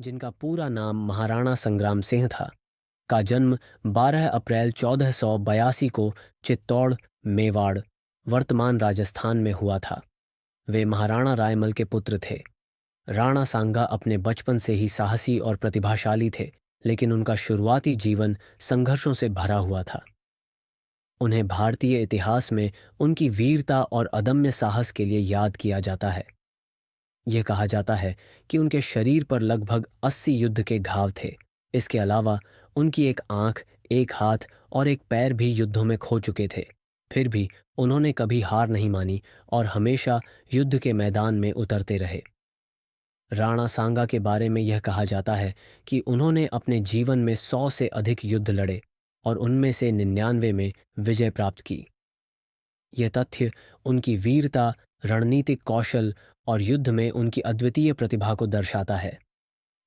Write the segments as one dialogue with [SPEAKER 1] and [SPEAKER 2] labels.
[SPEAKER 1] जिनका पूरा नाम महाराणा संग्राम सिंह था, का जन्म 12 अप्रैल 1482 को चित्तौड़, मेवाड़, वर्तमान राजस्थान में हुआ था। वे महाराणा रायमल के पुत्र थे। राणा सांगा अपने बचपन से ही साहसी और प्रतिभाशाली थे, लेकिन उनका शुरुआती जीवन संघर्षों से भरा हुआ था। उन्हें भारतीय इतिहास में उनकी वीरता और अदम्य साहस के लिए याद किया जाता है। यह कहा जाता है कि उनके शरीर पर लगभग 80 युद्ध के घाव थे। इसके अलावा उनकी एक आंख, एक हाथ और एक पैर भी युद्धों में खो चुके थे। फिर भी उन्होंने कभी हार नहीं मानी और हमेशा युद्ध के मैदान में उतरते रहे। राणा सांगा के बारे में यह कहा जाता है कि उन्होंने अपने जीवन में 100 से अधिक युद्ध लड़े और उनमें से 99 में विजय प्राप्त की। यह तथ्य उनकी वीरता, रणनीतिक कौशल और युद्ध में उनकी अद्वितीय प्रतिभा को दर्शाता है।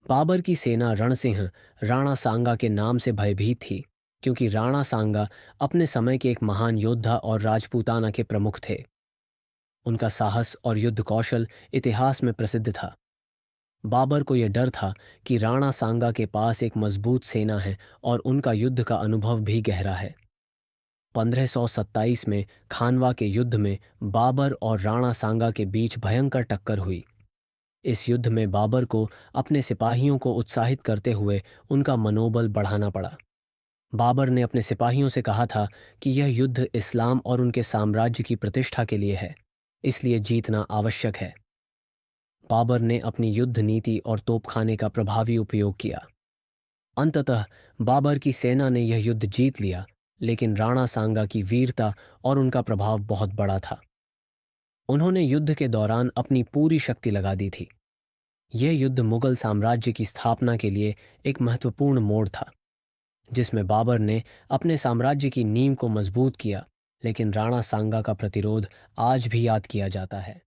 [SPEAKER 1] बाबर की सेना रणसिंह राणा सांगा के नाम से भयभीत थी, क्योंकि राणा सांगा अपने समय के एक महान योद्धा और राजपूताना के प्रमुख थे। उनका साहस और युद्ध कौशल इतिहास में प्रसिद्ध था। बाबर को यह डर था कि राणा सांगा के पास एक मजबूत सेना है और उनका युद्ध का अनुभव भी गहरा है। 1527 में खानवा के युद्ध में बाबर और राणा सांगा के बीच भयंकर टक्कर हुई। इस युद्ध में बाबर को अपने सिपाहियों को उत्साहित करते हुए उनका मनोबल बढ़ाना पड़ा। बाबर ने अपने सिपाहियों से कहा था कि यह युद्ध इस्लाम और उनके साम्राज्य की प्रतिष्ठा के लिए है, इसलिए जीतना आवश्यक है। बाबर ने अपनी युद्ध नीति और तोपखाने का प्रभावी उपयोग किया। अंततः बाबर की सेना ने यह युद्ध जीत लिया, लेकिन राणा सांगा की वीरता और उनका प्रभाव बहुत बड़ा था। उन्होंने युद्ध के दौरान अपनी पूरी शक्ति लगा दी थी। यह युद्ध मुगल साम्राज्य की स्थापना के लिए एक महत्वपूर्ण मोड़ था, जिसमें बाबर ने अपने साम्राज्य की नींव को मजबूत किया, लेकिन राणा सांगा का प्रतिरोध आज भी याद किया जाता है।